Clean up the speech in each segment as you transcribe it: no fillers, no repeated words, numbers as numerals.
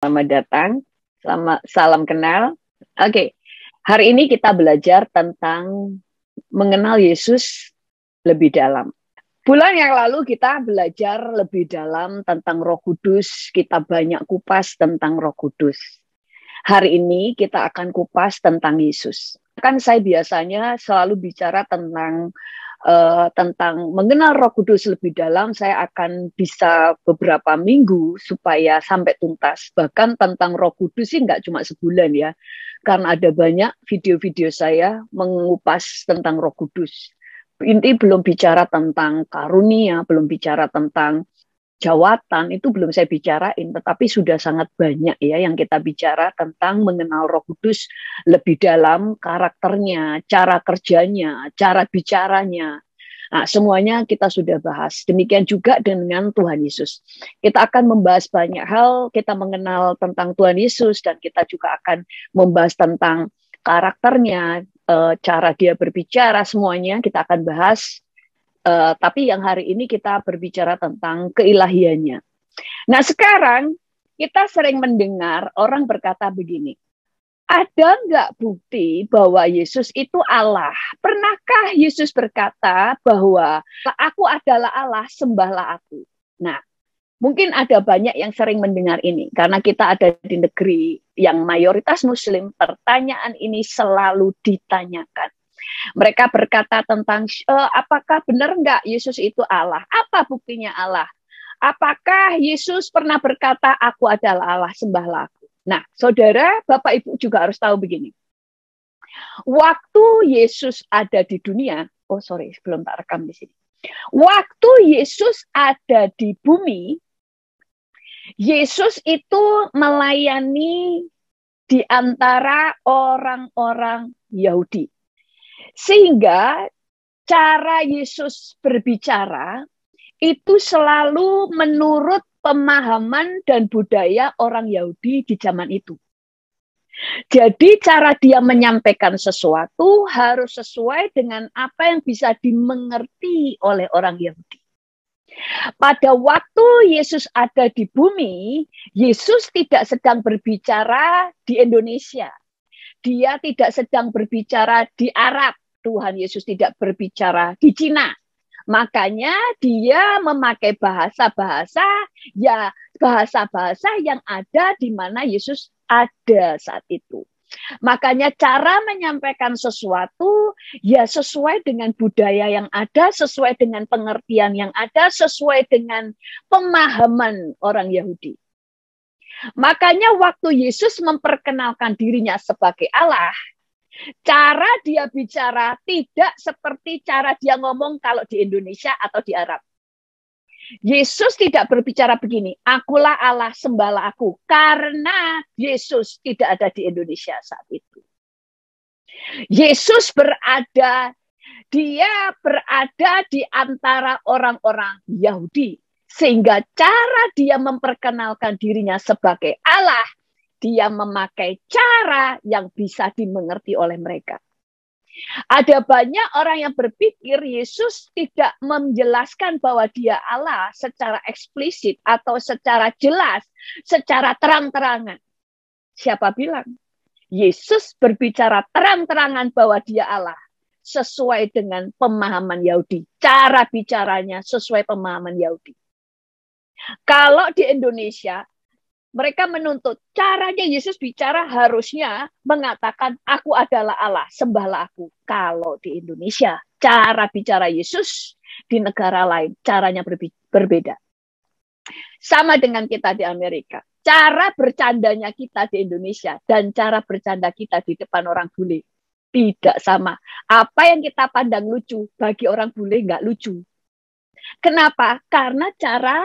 Selamat datang, salam kenal. Oke, hari ini kita belajar tentang mengenal Yesus lebih dalam. Bulan yang lalu kita belajar lebih dalam tentang Roh Kudus, kita banyak kupas tentang Roh Kudus. Hari ini kita akan kupas tentang Yesus. Kan saya biasanya selalu bicara tentang mengenal Roh Kudus lebih dalam. Saya akan bisa beberapa minggu supaya sampai tuntas. Bahkan tentang Roh Kudus sih nggak cuma sebulan ya, karena ada banyak video-video saya mengupas tentang Roh Kudus. Inti belum bicara tentang karunia, belum bicara tentang jawatan, itu belum saya bicarain, tetapi sudah sangat banyak ya yang kita bicara tentang mengenal Roh Kudus lebih dalam, karakternya, cara kerjanya, cara bicaranya. Nah, semuanya kita sudah bahas. Demikian juga dengan Tuhan Yesus. Kita akan membahas banyak hal, kita mengenal tentang Tuhan Yesus, dan kita juga akan membahas tentang karakternya, cara dia berbicara, semuanya kita akan bahas. Tapi yang hari ini kita berbicara tentang keilahiannya. Nah, sekarang kita sering mendengar orang berkata begini, ada nggak bukti bahwa Yesus itu Allah? Pernahkah Yesus berkata bahwa aku adalah Allah, sembahlah aku? Nah, mungkin ada banyak yang sering mendengar ini, karena kita ada di negeri yang mayoritas Muslim, pertanyaan ini selalu ditanyakan. Mereka berkata tentang apakah benar enggak Yesus itu Allah? Apa buktinya Allah? Apakah Yesus pernah berkata aku adalah Allah, sembahlah aku? Nah, saudara, Bapak Ibu juga harus tahu begini. Waktu Yesus ada di dunia, belum tak rekam di sini. Waktu Yesus ada di bumi, Yesus itu melayani di antara orang-orang Yahudi. Sehingga cara Yesus berbicara itu selalu menurut pemahaman dan budaya orang Yahudi di zaman itu. Jadi cara dia menyampaikan sesuatu harus sesuai dengan apa yang bisa dimengerti oleh orang Yahudi. Pada waktu Yesus ada di bumi, Yesus tidak sedang berbicara di Indonesia. Dia tidak sedang berbicara di Arab. Tuhan Yesus tidak berbicara di Cina. Makanya dia memakai bahasa-bahasa yang ada di mana Yesus ada saat itu. Makanya cara menyampaikan sesuatu ya sesuai dengan budaya yang ada, sesuai dengan pengertian yang ada, sesuai dengan pemahaman orang Yahudi. Makanya waktu Yesus memperkenalkan dirinya sebagai Allah, cara dia bicara tidak seperti cara dia ngomong kalau di Indonesia atau di Arab. Yesus tidak berbicara begini, akulah Allah, sembahlah aku, karena Yesus tidak ada di Indonesia saat itu. Yesus dia berada di antara orang-orang Yahudi. Sehingga cara dia memperkenalkan dirinya sebagai Allah, dia memakai cara yang bisa dimengerti oleh mereka. Ada banyak orang yang berpikir Yesus tidak menjelaskan bahwa dia Allah secara eksplisit atau secara jelas, secara terang-terangan. Siapa bilang? Yesus berbicara terang-terangan bahwa dia Allah sesuai dengan pemahaman Yahudi. Cara bicaranya sesuai pemahaman Yahudi. Kalau di Indonesia, mereka menuntut caranya Yesus bicara harusnya mengatakan aku adalah Allah, sembahlah aku. Kalau di Indonesia, cara bicara Yesus di negara lain caranya berbeda. Sama dengan kita di Amerika. Cara bercandanya kita di Indonesia dan cara bercanda kita di depan orang bule tidak sama. Apa yang kita pandang lucu, bagi orang bule nggak lucu. Kenapa? Karena cara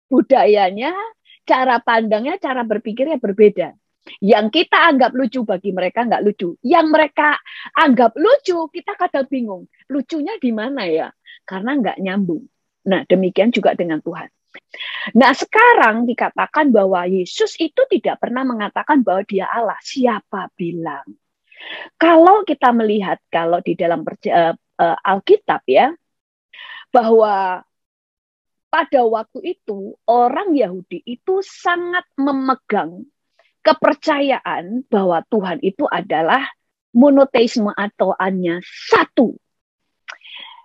budayanya, cara pandangnya, cara berpikirnya berbeda. Yang kita anggap lucu bagi mereka nggak lucu. Yang mereka anggap lucu, kita kadang bingung. Lucunya di mana ya? Karena nggak nyambung. Nah, demikian juga dengan Tuhan. Nah, sekarang dikatakan bahwa Yesus itu tidak pernah mengatakan bahwa dia Allah. Siapa bilang? Kalau kita melihat, kalau di dalam Alkitab ya, bahwa pada waktu itu orang Yahudi itu sangat memegang kepercayaan bahwa Tuhan itu adalah monoteisme atau hanya satu.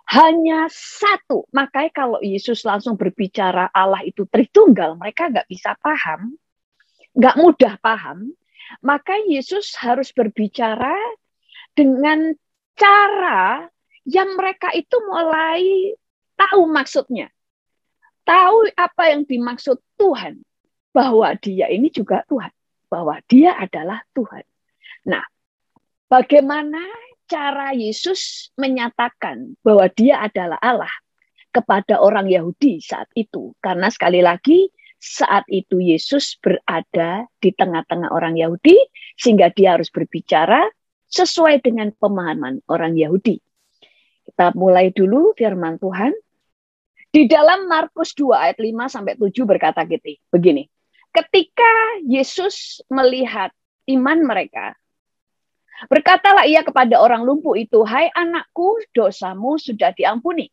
Hanya satu. Makanya kalau Yesus langsung berbicara Allah itu Tritunggal, mereka nggak bisa paham, nggak mudah paham. Maka Yesus harus berbicara dengan cara yang mereka itu mulai tahu maksudnya. Tahu apa yang dimaksud Tuhan. Bahwa dia ini juga Tuhan. Bahwa dia adalah Tuhan. Nah, bagaimana cara Yesus menyatakan bahwa dia adalah Allah kepada orang Yahudi saat itu? Karena sekali lagi, saat itu Yesus berada di tengah-tengah orang Yahudi, sehingga dia harus berbicara sesuai dengan pemahaman orang Yahudi. Kita mulai dulu firman Tuhan. Di dalam Markus 2 ayat 5-7 berkata begini. Ketika Yesus melihat iman mereka, berkatalah ia kepada orang lumpuh itu, "Hai anakku, dosamu sudah diampuni."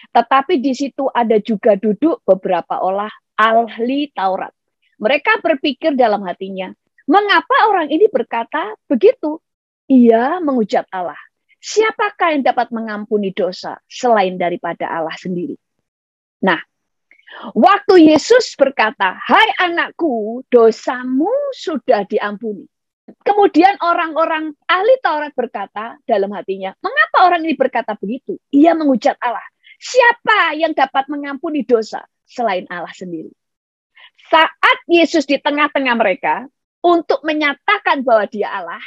Tetapi di situ ada juga duduk beberapa ahli Taurat. Mereka berpikir dalam hatinya, mengapa orang ini berkata begitu? Ia menghujat Allah. Siapakah yang dapat mengampuni dosa selain daripada Allah sendiri? Nah, waktu Yesus berkata, "Hai anakku, dosamu sudah diampuni." Kemudian orang-orang ahli Taurat berkata dalam hatinya, mengapa orang ini berkata begitu? Ia menghujat Allah. Siapa yang dapat mengampuni dosa selain Allah sendiri? Saat Yesus di tengah-tengah mereka untuk menyatakan bahwa dia Allah,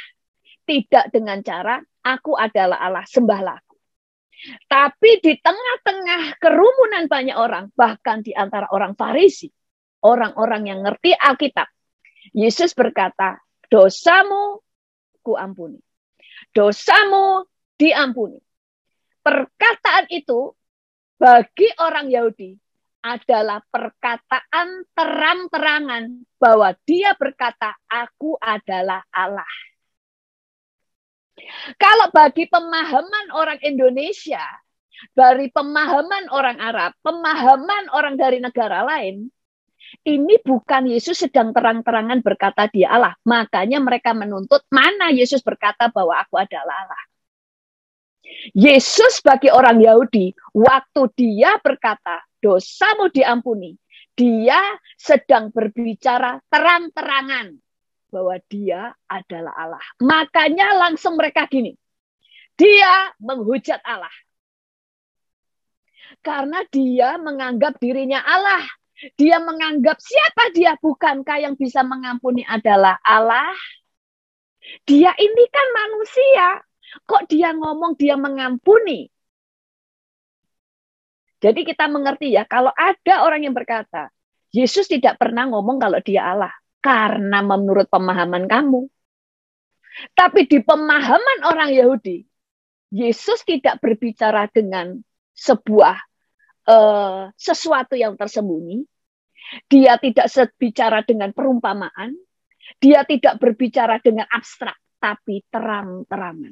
tidak dengan cara, "Aku adalah Allah, sembahlah aku." Tapi di tengah-tengah kerumunan banyak orang, bahkan di antara orang Farisi, orang-orang yang ngerti Alkitab, Yesus berkata, "Dosamu kuampuni. Dosamu diampuni." Perkataan itu bagi orang Yahudi adalah perkataan terang-terangan bahwa dia berkata, "Aku adalah Allah." Kalau bagi pemahaman orang Indonesia, dari pemahaman orang Arab, pemahaman orang dari negara lain, ini bukan Yesus sedang terang-terangan berkata dia Allah. Makanya mereka menuntut mana Yesus berkata bahwa aku adalah Allah. Yesus bagi orang Yahudi, waktu dia berkata, "Dosamu diampuni," dia sedang berbicara terang-terangan bahwa dia adalah Allah. Makanya langsung mereka gini, dia menghujat Allah. Karena dia menganggap dirinya Allah. Dia menganggap siapa dia? Bukankah yang bisa mengampuni adalah Allah? Dia ini kan manusia. Kok dia ngomong dia mengampuni? Jadi kita mengerti ya, kalau ada orang yang berkata, Yesus tidak pernah ngomong kalau dia Allah. Karena menurut pemahaman kamu. Tapi di pemahaman orang Yahudi, Yesus tidak berbicara dengan sebuah sesuatu yang tersembunyi. Dia tidak berbicara dengan perumpamaan. Dia tidak berbicara dengan abstrak, tapi terang-terangan.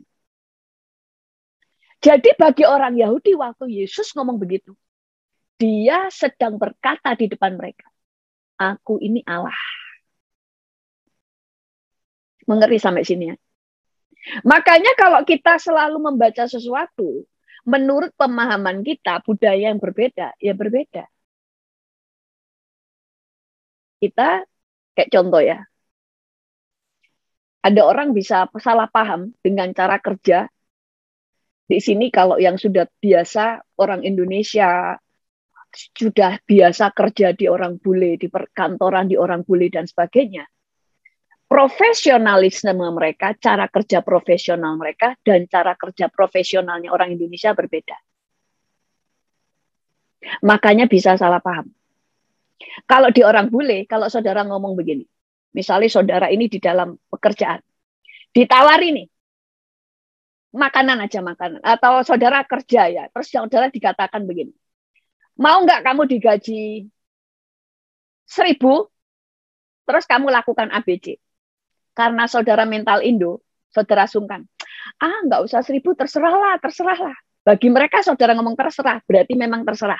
Jadi bagi orang Yahudi waktu Yesus ngomong begitu, dia sedang berkata di depan mereka, "Aku ini Allah." Mengerti sampai sini ya? Makanya kalau kita selalu membaca sesuatu, menurut pemahaman kita, budaya yang berbeda, ya berbeda. Kita, kayak contoh ya, ada orang bisa salah paham dengan cara kerja. Di sini kalau yang sudah biasa, orang Indonesia sudah biasa kerja di orang bule, di perkantoran di orang bule dan sebagainya. Profesionalisme mereka, cara kerja profesional mereka, dan cara kerja profesionalnya orang Indonesia berbeda. Makanya bisa salah paham. Kalau di orang bule, kalau saudara ngomong begini, misalnya saudara ini di dalam pekerjaan, ditawari nih, makanan aja makanan, atau saudara kerja ya, terus saudara dikatakan begini, mau nggak kamu digaji 1.000, terus kamu lakukan ABC. Karena saudara mental Indo, saudara sungkan. Nggak usah 1.000, terserahlah. Bagi mereka saudara ngomong terserah, berarti memang terserah.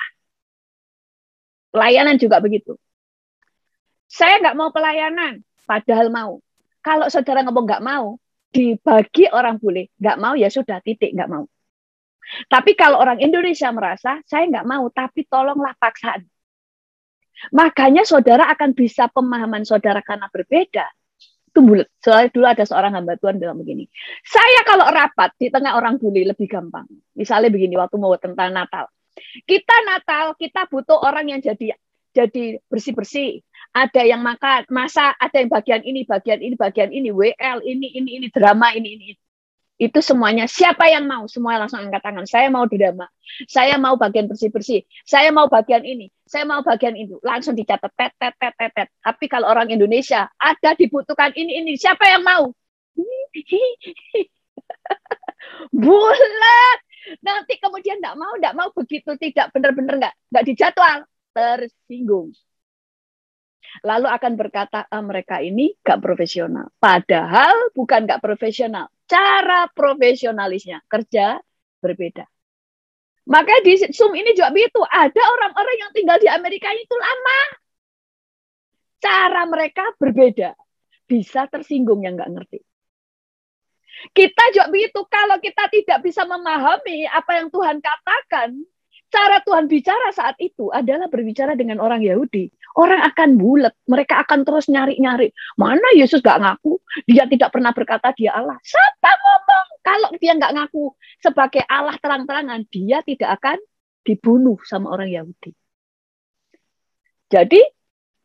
Pelayanan juga begitu. Saya nggak mau pelayanan, padahal mau. Kalau saudara ngomong nggak mau, dibagi orang bule, nggak mau ya sudah, titik, nggak mau. Tapi kalau orang Indonesia merasa, saya nggak mau, tapi tolonglah paksaan. Makanya saudara akan bisa pemahaman saudara karena berbeda. Itu bulat. Soalnya dulu ada seorang hamba Tuhan bilang begini, saya kalau rapat di tengah orang bule lebih gampang. Misalnya begini, waktu mau tentang Natal. Natal, kita butuh orang yang jadi bersih-bersih. Ada yang makan, masak, ada yang bagian ini, WL, ini, drama, ini. Itu semuanya, siapa yang mau? Semua langsung angkat tangan. Saya mau drama. Saya mau bagian bersih-bersih. Saya mau bagian ini. Saya mau bagian itu. Langsung dicatat. Tapi kalau orang Indonesia, ada dibutuhkan ini. Siapa yang mau? Bulat. Nanti kemudian enggak mau begitu, tidak benar-benar enggak dijadwal, tersinggung. Lalu akan berkata, mereka ini enggak profesional. Padahal bukan enggak profesional. Cara profesionalisnya kerja berbeda. Maka di Zoom ini juga begitu. Ada orang-orang yang tinggal di Amerika itu lama. Cara mereka berbeda. Bisa tersinggung yang enggak ngerti. Kita juga begitu, kalau kita tidak bisa memahami apa yang Tuhan katakan, cara Tuhan bicara saat itu adalah berbicara dengan orang Yahudi. Orang akan bulat, mereka akan terus nyari-nyari. Mana Yesus gak ngaku, dia tidak pernah berkata dia Allah. Siapa ngomong, kalau dia gak ngaku sebagai Allah terang-terangan, dia tidak akan dibunuh sama orang Yahudi. Jadi,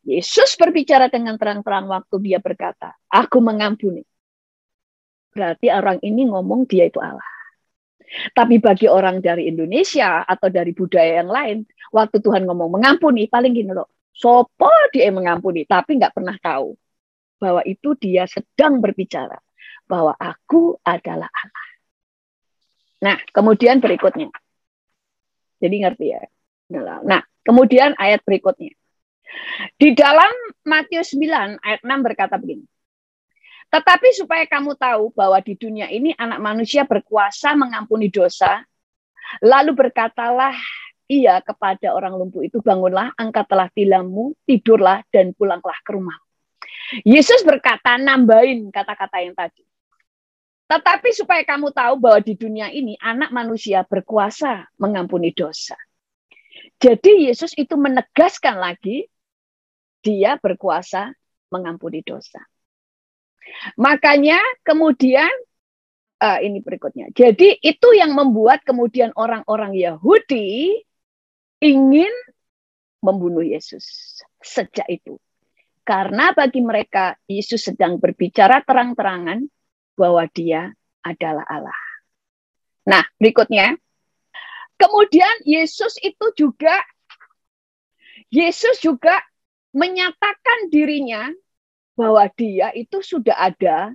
Yesus berbicara dengan terang-terang waktu dia berkata, aku mengampuni. Berarti orang ini ngomong dia itu Allah. Tapi bagi orang dari Indonesia atau dari budaya yang lain, waktu Tuhan ngomong mengampuni, paling gini loh, sopo dia mengampuni, tapi nggak pernah tahu bahwa itu dia sedang berbicara bahwa aku adalah Allah. Nah, kemudian berikutnya. Jadi ngerti ya. Nah, kemudian ayat berikutnya. Di dalam Matius 9 ayat 6 berkata begini. Tetapi supaya kamu tahu bahwa di dunia ini anak manusia berkuasa mengampuni dosa, lalu berkatalah ia kepada orang lumpuh itu, bangunlah, angkatlah tilammu, tidurlah, dan pulanglah ke rumah. Yesus berkata, nambahin kata-kata yang tadi. Tetapi supaya kamu tahu bahwa di dunia ini anak manusia berkuasa mengampuni dosa. Jadi Yesus itu menegaskan lagi, dia berkuasa mengampuni dosa. Makanya kemudian ini berikutnya. Jadi itu yang membuat kemudian orang-orang Yahudi ingin membunuh Yesus sejak itu. Karena bagi mereka Yesus sedang berbicara terang-terangan bahwa dia adalah Allah. Nah, berikutnya. Kemudian Yesus juga menyatakan dirinya bahwa dia itu sudah ada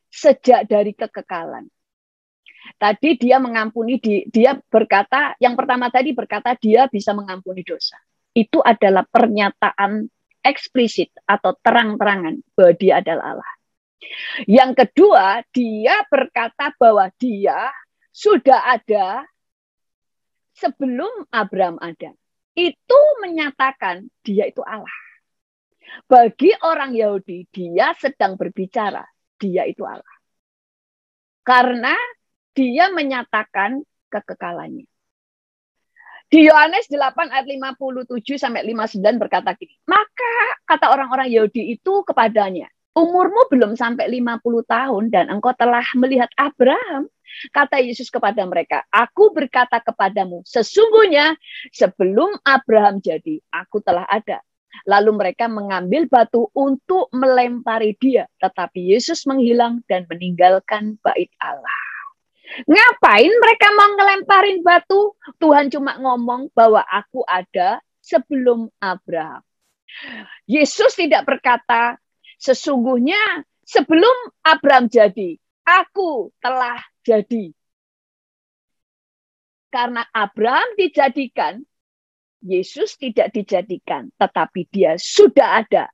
sejak dari kekekalan. Tadi dia mengampuni, dia berkata, yang pertama tadi berkata dia bisa mengampuni dosa. Itu adalah pernyataan eksplisit atau terang-terangan bahwa dia adalah Allah. Yang kedua, dia berkata bahwa dia sudah ada sebelum Abraham ada. Itu menyatakan dia itu Allah. Bagi orang Yahudi, dia sedang berbicara, dia itu Allah. Karena dia menyatakan kekekalannya. Di Yohanes 8 ayat 57 sampai 59 berkata gini, maka kata orang-orang Yahudi itu kepadanya, umurmu belum sampai 50 tahun dan engkau telah melihat Abraham. Kata Yesus kepada mereka, aku berkata kepadamu, sesungguhnya sebelum Abraham jadi, aku telah ada. Lalu mereka mengambil batu untuk melempari dia. Tetapi Yesus menghilang dan meninggalkan bait Allah. Ngapain mereka mau ngelemparin batu? Tuhan cuma ngomong bahwa aku ada sebelum Abraham. Yesus tidak berkata, sesungguhnya sebelum Abraham jadi, aku telah jadi. Karena Abraham dijadikan, Yesus tidak dijadikan, tetapi dia sudah ada,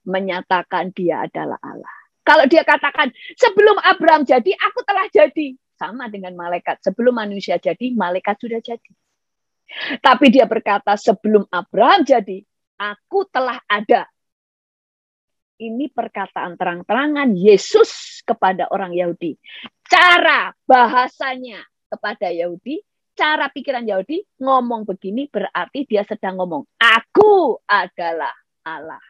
menyatakan dia adalah Allah. Kalau dia katakan, sebelum Abraham jadi, aku telah jadi. Sama dengan malaikat, sebelum manusia jadi, malaikat sudah jadi. Tapi dia berkata, sebelum Abraham jadi, aku telah ada. ini perkataan terang-terangan Yesus kepada orang Yahudi. Cara bahasanya kepada Yahudi, cara pikiran Yahudi ngomong begini berarti dia sedang ngomong, aku adalah Allah.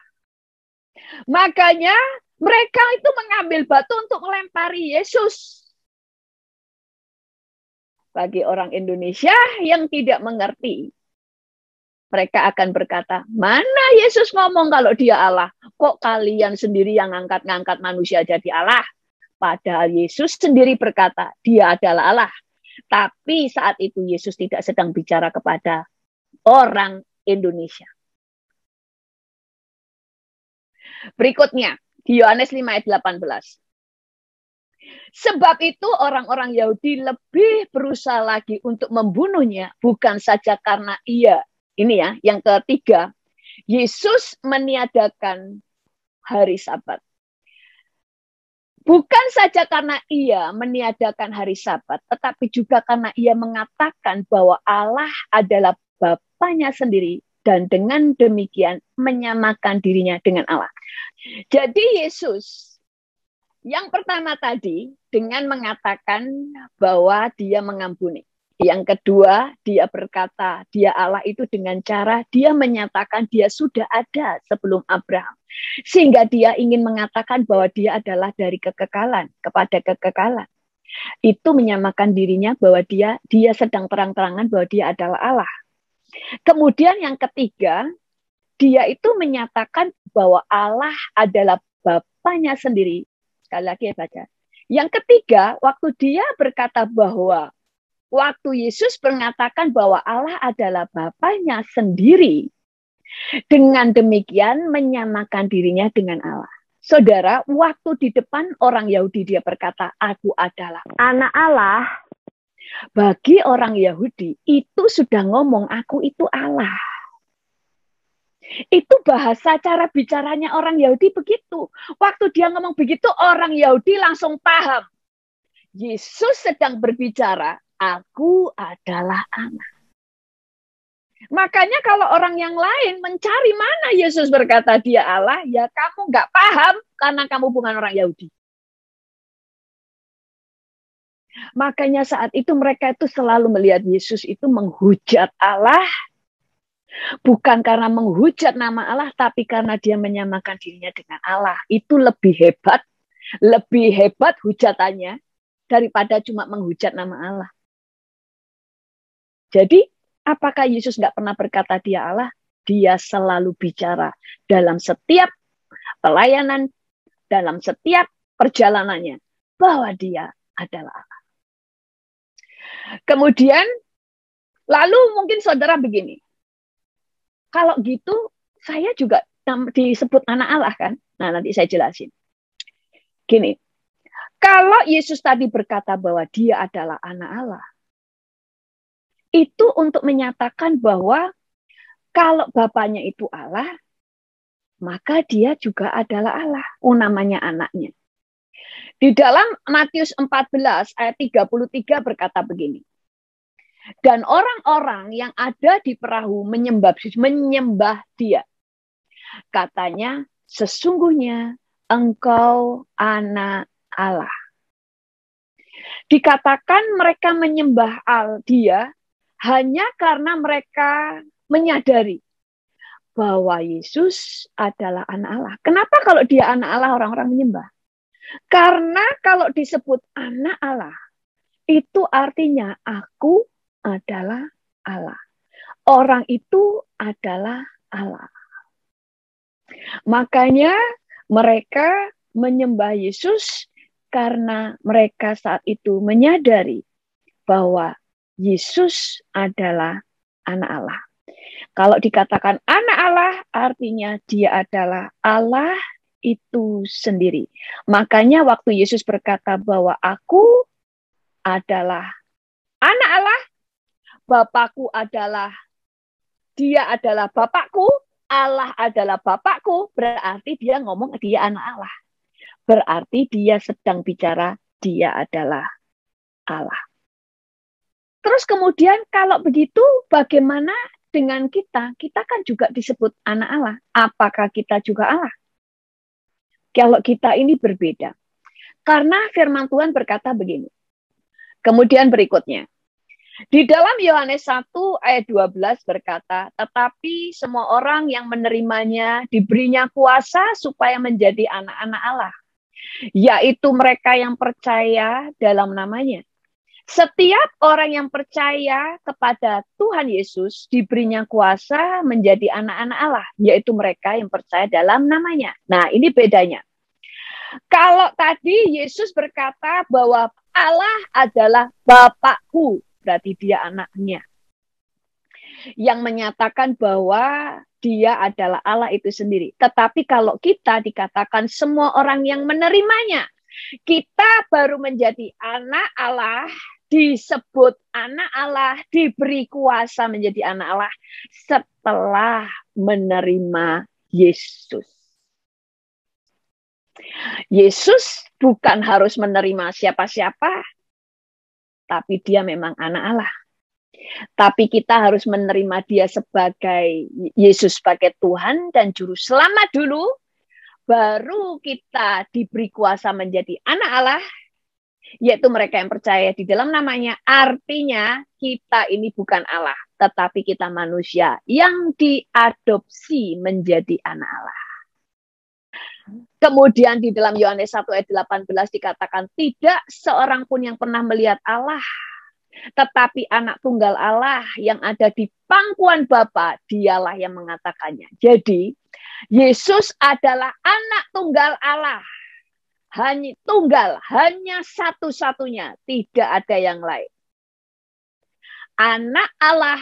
Makanya mereka itu mengambil batu untuk melempari Yesus. Bagi orang Indonesia yang tidak mengerti, mereka akan berkata, mana Yesus ngomong kalau dia Allah? Kok kalian sendiri yang ngangkat-ngangkat manusia jadi Allah? Padahal Yesus sendiri berkata, dia adalah Allah. Tapi saat itu Yesus tidak sedang bicara kepada orang Indonesia. Berikutnya, di Yohanes 5 ayat 18. Sebab itu orang-orang Yahudi lebih berusaha lagi untuk membunuhnya, bukan saja karena ia, ini ya, yang ketiga, Yesus meniadakan hari Sabat. Bukan saja karena ia meniadakan hari Sabat, tetapi juga karena ia mengatakan bahwa Allah adalah Bapanya sendiri, dan dengan demikian menyamakan dirinya dengan Allah. Jadi Yesus yang pertama tadi dengan mengatakan bahwa dia mengampuni. Yang kedua, dia berkata dia Allah itu dengan cara dia menyatakan dia sudah ada sebelum Abraham. Sehingga dia ingin mengatakan bahwa dia adalah dari kekekalan kepada kekekalan. Itu menyamakan dirinya bahwa dia sedang terang-terangan bahwa dia adalah Allah. Kemudian yang ketiga, dia itu menyatakan bahwa Allah adalah Bapanya sendiri. Sekali lagi ya baca. Yang ketiga, waktu dia berkata bahwa waktu Yesus mengatakan bahwa Allah adalah Bapanya sendiri, dengan demikian menyamakan dirinya dengan Allah. Saudara, waktu di depan orang Yahudi dia berkata, aku adalah anak Allah. Bagi orang Yahudi, itu sudah ngomong, aku itu Allah. Itu bahasa cara bicaranya orang Yahudi begitu. Waktu dia ngomong begitu, orang Yahudi langsung paham. Yesus sedang berbicara, aku adalah anak. Makanya kalau orang yang lain mencari mana Yesus berkata dia Allah, ya kamu nggak paham karena kamu bukan orang Yahudi. Makanya saat itu mereka itu selalu melihat Yesus itu menghujat Allah, bukan karena menghujat nama Allah, tapi karena dia menyamakan dirinya dengan Allah. Itu lebih hebat hujatannya daripada cuma menghujat nama Allah. Jadi, apakah Yesus nggak pernah berkata dia Allah? Dia selalu bicara dalam setiap pelayanan, dalam setiap perjalanannya, bahwa dia adalah Allah. Kemudian, lalu mungkin saudara begini, kalau gitu, saya juga disebut anak Allah kan? Nah, nanti saya jelasin. Gini, kalau Yesus tadi berkata bahwa dia adalah anak Allah, itu untuk menyatakan bahwa kalau Bapaknya itu Allah, maka dia juga adalah Allah. Namanya anaknya. Di dalam Matius 14 ayat 33 berkata begini. Dan orang-orang yang ada di perahu menyembah dia. Katanya, sesungguhnya engkau anak Allah. Dikatakan mereka menyembah dia hanya karena mereka menyadari bahwa Yesus adalah anak Allah. Kenapa kalau dia anak Allah orang-orang menyembah? Karena kalau disebut anak Allah, itu artinya aku adalah Allah. Orang itu adalah Allah. Makanya mereka menyembah Yesus karena mereka saat itu menyadari bahwa Yesus adalah anak Allah. Kalau dikatakan anak Allah, artinya dia adalah Allah itu sendiri. Makanya waktu Yesus berkata bahwa aku adalah anak Allah, Bapakku adalah, dia adalah Bapakku, Allah adalah Bapakku, berarti dia ngomong dia anak Allah. Berarti dia sedang bicara dia adalah Allah. Terus kemudian kalau begitu bagaimana dengan kita? Kita kan juga disebut anak Allah. Apakah kita juga Allah? kalau kita ini berbeda. Karena firman Tuhan berkata begini. Kemudian berikutnya. Di dalam Yohanes 1 ayat 12 berkata, tetapi semua orang yang menerimanya diberinya kuasa supaya menjadi anak-anak Allah. Yaitu mereka yang percaya dalam namanya. Setiap orang yang percaya kepada Tuhan Yesus diberinya kuasa menjadi anak-anak Allah. Yaitu mereka yang percaya dalam namanya. Nah, ini bedanya. Kalau tadi Yesus berkata bahwa Allah adalah Bapakku, berarti dia anaknya. Yang menyatakan bahwa dia adalah Allah itu sendiri. Tetapi kalau kita dikatakan semua orang yang menerimanya, kita baru menjadi anak Allah, disebut anak Allah, diberi kuasa menjadi anak Allah setelah menerima Yesus. Yesus bukan harus menerima siapa-siapa, tapi dia memang anak Allah. Tapi kita harus menerima dia sebagai Yesus sebagai Tuhan dan Juru Selamat dulu, baru kita diberi kuasa menjadi anak Allah, yaitu mereka yang percaya di dalam namanya. Artinya kita ini bukan Allah, tetapi kita manusia yang diadopsi menjadi anak Allah. Kemudian di dalam Yohanes 1 ayat 18 dikatakan, tidak seorang pun yang pernah melihat Allah, tetapi anak tunggal Allah yang ada di pangkuan Bapa, dialah yang mengatakannya. Jadi, Yesus adalah anak tunggal Allah. Hanya tunggal, hanya satu-satunya, tidak ada yang lain. Anak Allah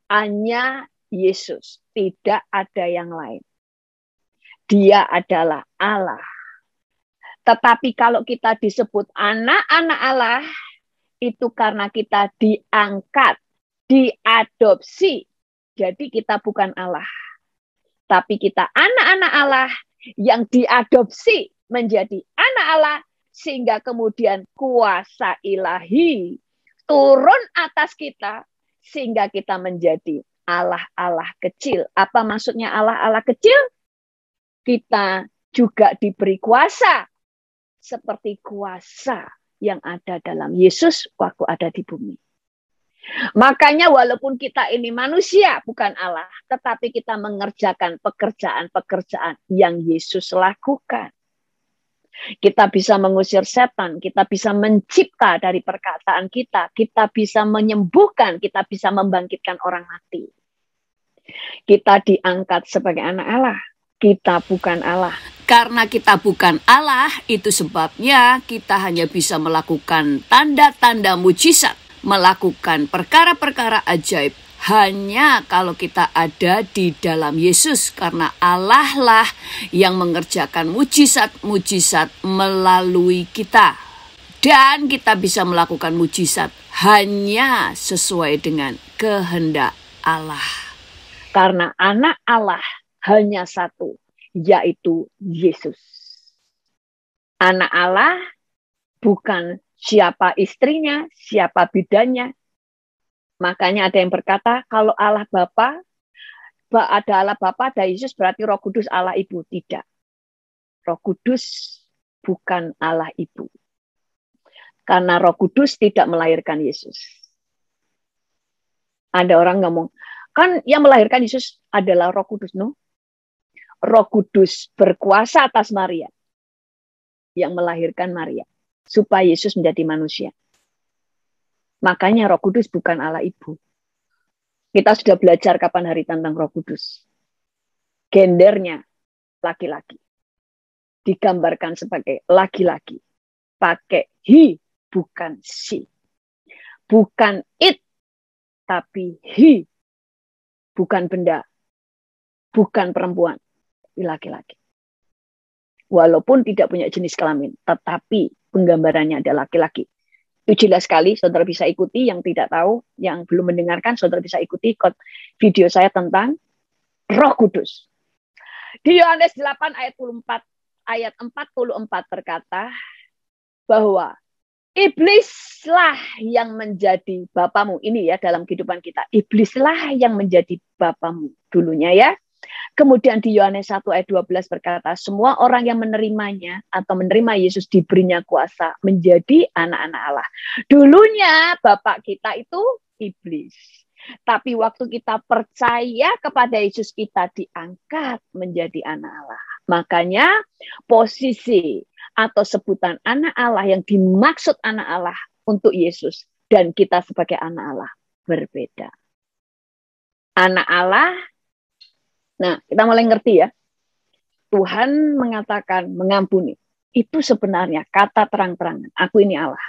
hanya Yesus, tidak ada yang lain. Dia adalah Allah. Tetapi kalau kita disebut anak-anak Allah, itu karena kita diangkat, diadopsi. Jadi kita bukan Allah. Tapi kita anak-anak Allah yang diadopsi menjadi anak Allah, sehingga kemudian kuasa ilahi turun atas kita, sehingga kita menjadi Allah-Allah kecil. Apa maksudnya Allah-Allah kecil? Kita juga diberi kuasa seperti kuasa yang ada dalam Yesus waktu ada di bumi. Makanya walaupun kita ini manusia bukan Allah, tetapi kita mengerjakan pekerjaan-pekerjaan yang Yesus lakukan. Kita bisa mengusir setan, kita bisa mencipta dari perkataan kita bisa menyembuhkan, kita bisa membangkitkan orang mati. Kita diangkat sebagai anak Allah. Kita bukan Allah. Karena kita bukan Allah, itu sebabnya kita hanya bisa melakukan tanda-tanda mujizat, melakukan perkara-perkara ajaib hanya kalau kita ada di dalam Yesus. Karena Allah lah yang mengerjakan mujizat-mujizat melalui kita. Dan kita bisa melakukan mujizat hanya sesuai dengan kehendak Allah. Karena anak Allah hanya satu, yaitu Yesus. Anak Allah bukan siapa istrinya, siapa bidannya. Makanya ada yang berkata, kalau Allah Bapa, ada Allah Bapa, ada Yesus, berarti Roh Kudus Allah Ibu. Tidak. Roh Kudus bukan Allah Ibu. Karena Roh Kudus tidak melahirkan Yesus. Ada orang ngomong, kan yang melahirkan Yesus adalah Roh Kudus. No. Roh Kudus berkuasa atas Maria yang melahirkan Maria supaya Yesus menjadi manusia. Makanya Roh Kudus bukan Allah Ibu. Kita sudah belajar kapan hari tentang Roh Kudus. Gendernya laki-laki. Digambarkan sebagai laki-laki. Pakai he, bukan she. Bukan it, tapi he. Bukan benda. Bukan perempuan. Laki-laki. Walaupun tidak punya jenis kelamin, tetapi penggambarannya adalah laki-laki. Itu jelas sekali, saudara bisa ikuti. Yang tidak tahu, yang belum mendengarkan, saudara bisa ikuti video saya tentang Roh Kudus. Di Yohanes 8 ayat 44 berkata bahwa iblislah yang menjadi bapamu. Ini ya dalam kehidupan kita. Iblislah yang menjadi bapamu dulunya ya. Kemudian di Yohanes 1 ayat 12 berkata, semua orang yang menerimanya atau menerima Yesus diberinya kuasa menjadi anak-anak Allah. Dulunya Bapak kita itu iblis. Tapi waktu kita percaya kepada Yesus, kita diangkat menjadi anak Allah. Makanya posisi atau sebutan anak Allah yang dimaksud anak Allah untuk Yesus dan kita sebagai anak Allah berbeda. Anak Allah, nah kita mulai ngerti ya. Tuhan mengatakan mengampuni. Itu sebenarnya kata terang-terangan. Aku ini Allah.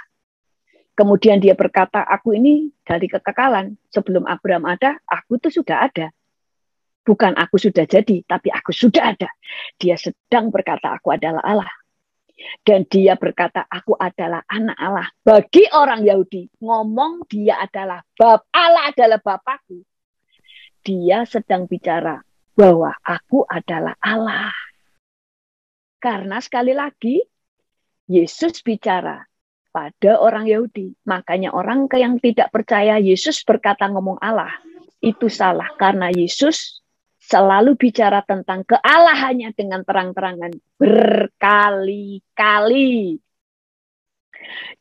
Kemudian dia berkata, aku ini dari kekekalan. Sebelum Abraham ada, aku itu sudah ada. Bukan aku sudah jadi, tapi aku sudah ada. Dia sedang berkata, aku adalah Allah. Dan dia berkata, aku adalah anak Allah. Bagi orang Yahudi, ngomong dia adalah Allah adalah Bapakku. Dia sedang bicara bahwa aku adalah Allah. Karena sekali lagi, Yesus bicara pada orang Yahudi. Makanya orang yang tidak percaya Yesus berkata ngomong Allah. Itu salah. Karena Yesus selalu bicara tentang kealahannya dengan terang-terangan. Berkali-kali.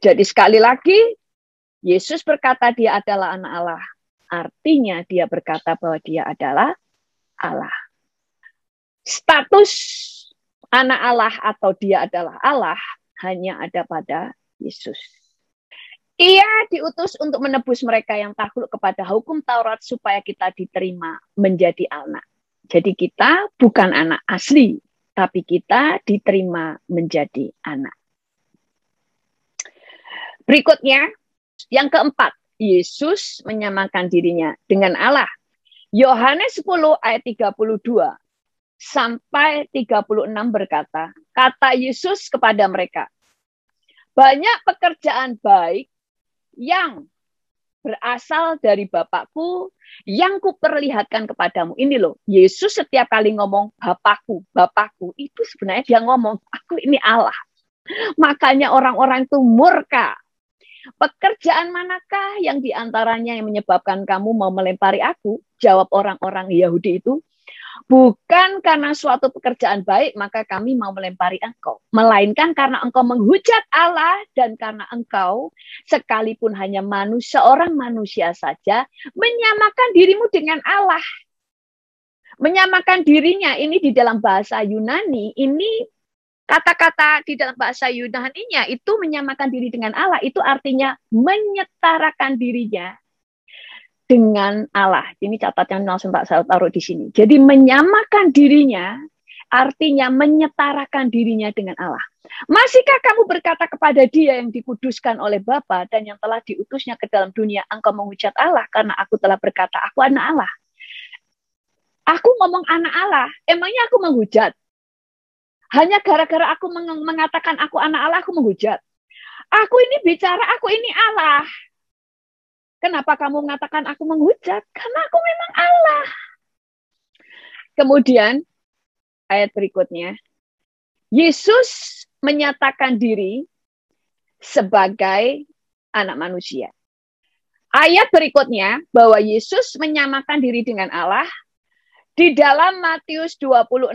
Jadi sekali lagi, Yesus berkata dia adalah anak Allah. Artinya dia berkata bahwa dia adalah Allah. Status anak Allah atau dia adalah Allah hanya ada pada Yesus. Ia diutus untuk menebus mereka yang takluk kepada hukum Taurat supaya kita diterima menjadi anak. Jadi kita bukan anak asli, tapi kita diterima menjadi anak. Berikutnya, yang keempat, Yesus menyamakan dirinya dengan Allah. Yohanes 10 ayat 32 sampai 36 berkata, kata Yesus kepada mereka, banyak pekerjaan baik yang berasal dari Bapakku yang kuperlihatkan kepadamu. Ini loh, Yesus setiap kali ngomong Bapakku, Bapakku, itu sebenarnya dia ngomong, aku ini Allah. Makanya orang-orang itu murka. Pekerjaan manakah yang diantaranya yang menyebabkan kamu mau melempari aku? Jawab orang-orang Yahudi itu, bukan karena suatu pekerjaan baik maka kami mau melempari engkau. Melainkan karena engkau menghujat Allah dan karena engkau sekalipun hanya seorang manusia saja menyamakan dirimu dengan Allah. Menyamakan dirinya ini di dalam bahasa Yunani, ini kata-kata di dalam bahasa Yunani-nya itu menyamakan diri dengan Allah. Itu artinya menyetarakan dirinya dengan Allah. Ini catatan langsung tak saya taruh di sini. Jadi menyamakan dirinya artinya menyetarakan dirinya dengan Allah. Masihkah kamu berkata kepada dia yang dikuduskan oleh Bapa dan yang telah diutusnya ke dalam dunia, engkau menghujat Allah karena aku telah berkata aku anak Allah. Aku ngomong anak Allah, emangnya aku menghujat? Hanya gara-gara aku mengatakan aku anak Allah, aku menghujat. Aku ini bicara, aku ini Allah. Kenapa kamu mengatakan aku menghujat? Karena aku memang Allah. Kemudian, ayat berikutnya. Yesus menyatakan diri sebagai anak manusia. Ayat berikutnya, bahwa Yesus menyamakan diri dengan Allah di dalam Matius 26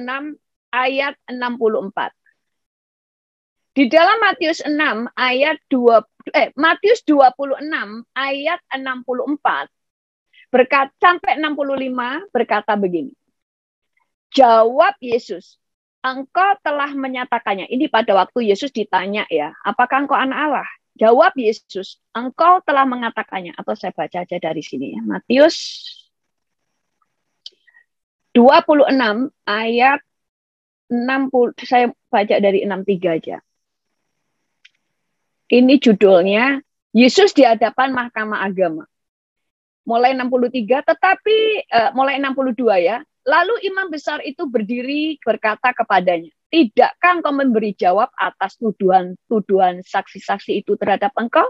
ayat 64. Di dalam Matius 6 ayat Matius 26 ayat 64 sampai 65 berkata begini. Jawab Yesus, engkau telah menyatakannya. Ini pada waktu Yesus ditanya ya, apakah engkau anak Allah? Jawab Yesus, engkau telah mengatakannya. Atau saya baca aja dari sini ya. Matius 26 ayat 60, saya baca dari 63 aja. Ini judulnya, Yesus di hadapan Mahkamah Agama. Mulai 63, tetapi mulai 62 ya. Lalu imam besar itu berdiri berkata kepadanya, tidakkah engkau memberi jawab atas tuduhan saksi-saksi itu terhadap engkau?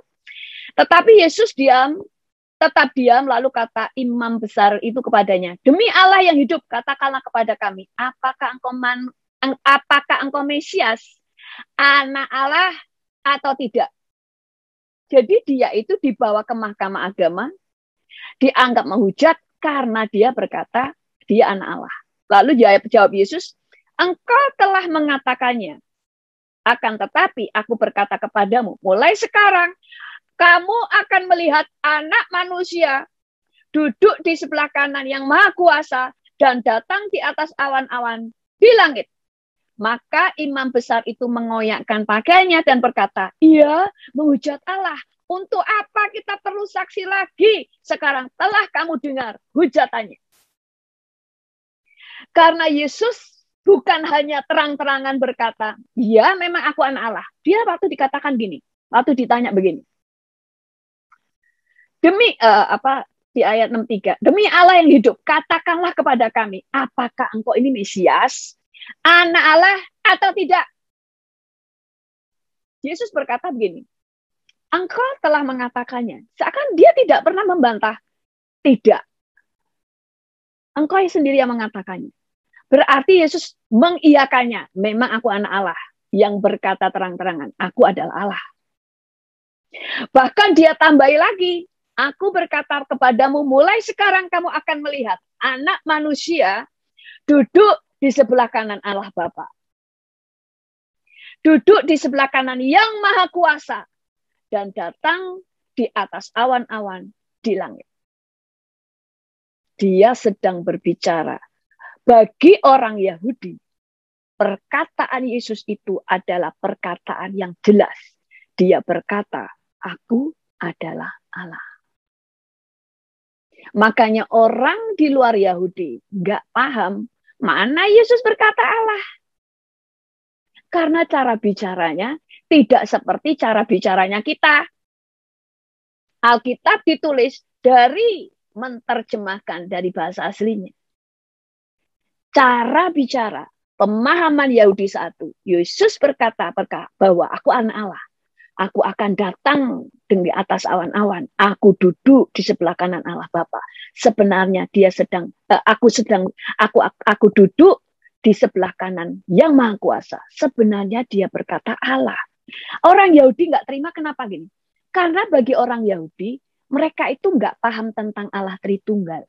Tetapi Yesus tetap diam, lalu kata imam besar itu kepadanya, demi Allah yang hidup, katakanlah kepada kami, apakah engkau Mesias, anak Allah atau tidak? Jadi dia itu dibawa ke Mahkamah Agama, dianggap menghujat karena dia berkata dia anak Allah. Lalu jawab Yesus, engkau telah mengatakannya. Akan tetapi aku berkata kepadamu, mulai sekarang kamu akan melihat Anak Manusia duduk di sebelah kanan yang Maha Kuasa dan datang di atas awan-awan di langit. Maka imam besar itu mengoyakkan pakaiannya dan berkata, ia menghujat Allah. Untuk apa kita perlu saksi lagi? Sekarang telah kamu dengar hujatannya. Karena Yesus bukan hanya terang-terangan berkata, ya memang aku anak Allah. Dia waktu dikatakan gini, waktu ditanya begini. Demi di ayat 63, demi Allah yang hidup, katakanlah kepada kami, apakah engkau ini Mesias, anak Allah atau tidak? Yesus berkata begini, engkau telah mengatakannya. Seakan dia tidak pernah membantah. Tidak. Engkau sendiri yang mengatakannya. Berarti Yesus mengiyakannya. Memang aku anak Allah yang berkata terang-terangan. Aku adalah Allah. Bahkan dia tambahi lagi. Aku berkata kepadamu, mulai sekarang kamu akan melihat Anak Manusia duduk di sebelah kanan Allah Bapa. Duduk di sebelah kanan yang Maha Kuasa. Dan datang di atas awan-awan di langit. Dia sedang berbicara. Bagi orang Yahudi, perkataan Yesus itu adalah perkataan yang jelas. Dia berkata, aku adalah Allah. Makanya orang di luar Yahudi nggak paham mana Yesus berkata Allah. Karena cara bicaranya tidak seperti cara bicaranya kita. Alkitab ditulis dari menerjemahkan dari bahasa aslinya. Cara bicara, pemahaman Yahudi satu. Yesus berkata bahwa aku anak Allah. Aku akan datang di atas awan-awan. Aku duduk di sebelah kanan Allah Bapa. Sebenarnya dia aku duduk di sebelah kanan yang Maha Kuasa. Sebenarnya dia berkata Allah. Orang Yahudi nggak terima kenapa gini? Karena bagi orang Yahudi, mereka itu nggak paham tentang Allah Tritunggal.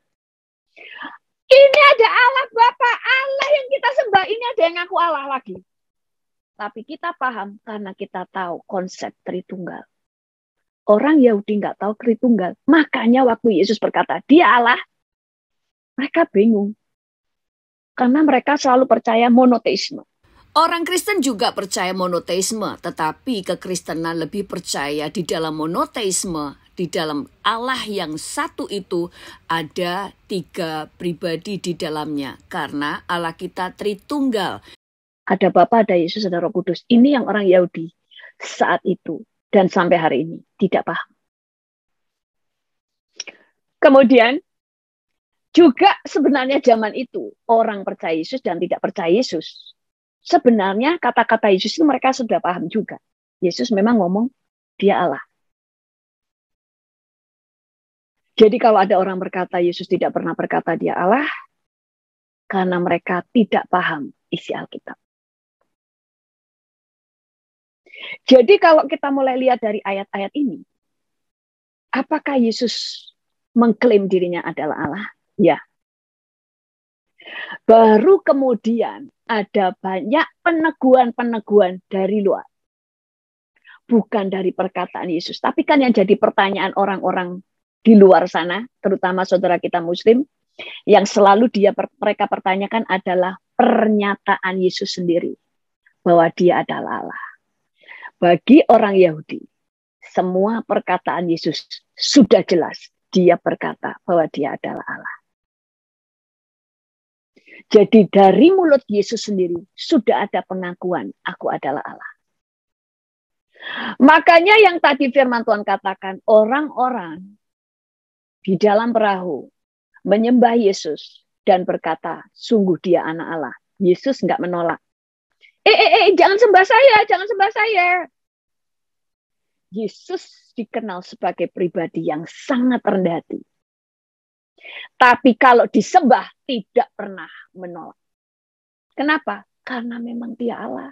Ini ada Allah Bapa, Allah yang kita sembah, ini ada yang ngaku Allah lagi. Tapi kita paham karena kita tahu konsep Tritunggal. Orang Yahudi nggak tahu Tritunggal. Makanya waktu Yesus berkata, dia Allah, mereka bingung. Karena mereka selalu percaya monoteisme. Orang Kristen juga percaya monoteisme, tetapi kekristenan lebih percaya di dalam monoteisme, di dalam Allah yang satu itu ada 3 pribadi di dalamnya. Karena Allah kita Tritunggal. Ada Bapa, ada Yesus, ada Roh Kudus. Ini yang orang Yahudi saat itu dan sampai hari ini tidak paham. Kemudian juga sebenarnya zaman itu orang percaya Yesus dan tidak percaya Yesus. Sebenarnya kata-kata Yesus itu mereka sudah paham juga. Yesus memang ngomong dia Allah. Jadi kalau ada orang berkata Yesus tidak pernah berkata dia Allah, karena mereka tidak paham isi Alkitab. Jadi kalau kita mulai lihat dari ayat-ayat ini, apakah Yesus mengklaim dirinya adalah Allah? Ya. Baru kemudian ada banyak peneguhan-peneguhan dari luar. Bukan dari perkataan Yesus. Tapi kan yang jadi pertanyaan orang-orang di luar sana, terutama saudara kita Muslim, yang selalu mereka pertanyakan adalah pernyataan Yesus sendiri. Bahwa dia adalah Allah. Bagi orang Yahudi, semua perkataan Yesus sudah jelas. Dia berkata bahwa dia adalah Allah. Jadi dari mulut Yesus sendiri sudah ada pengakuan, aku adalah Allah. Makanya yang tadi firman Tuhan katakan, orang-orang di dalam perahu menyembah Yesus dan berkata, sungguh dia anak Allah. Yesus nggak menolak. Jangan sembah saya, jangan sembah saya. Yesus dikenal sebagai pribadi yang sangat rendah hati. Tapi kalau disembah tidak pernah menolak. Kenapa? Karena memang dia Allah.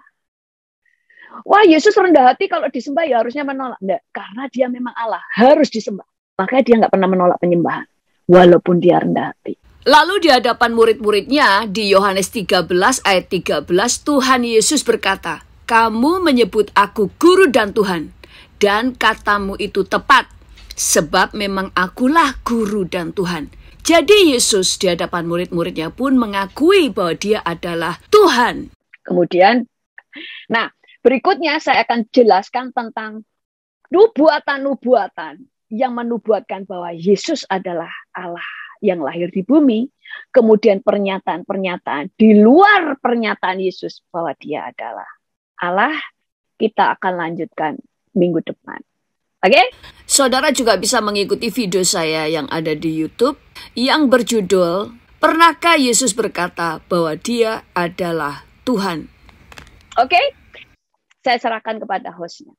Wah, Yesus rendah hati kalau disembah ya harusnya menolak. Enggak, karena dia memang Allah, harus disembah. Makanya dia nggak pernah menolak penyembahan. Walaupun dia rendah hati. Lalu di hadapan murid-muridnya di Yohanes 13 ayat 13 Tuhan Yesus berkata, "Kamu menyebut aku guru dan Tuhan, dan katamu itu tepat, sebab memang akulah guru dan Tuhan." Jadi Yesus di hadapan murid-muridnya pun mengakui bahwa dia adalah Tuhan. Kemudian, nah berikutnya saya akan jelaskan tentang nubuatan-nubuatan yang menubuatkan bahwa Yesus adalah Allah yang lahir di bumi, kemudian pernyataan-pernyataan di luar pernyataan Yesus bahwa dia adalah Allah, kita akan lanjutkan minggu depan. Oke? Saudara juga bisa mengikuti video saya yang ada di YouTube yang berjudul "Pernahkah Yesus berkata bahwa dia adalah Tuhan?" Oke? Saya serahkan kepada hostnya.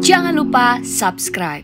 Jangan lupa subscribe.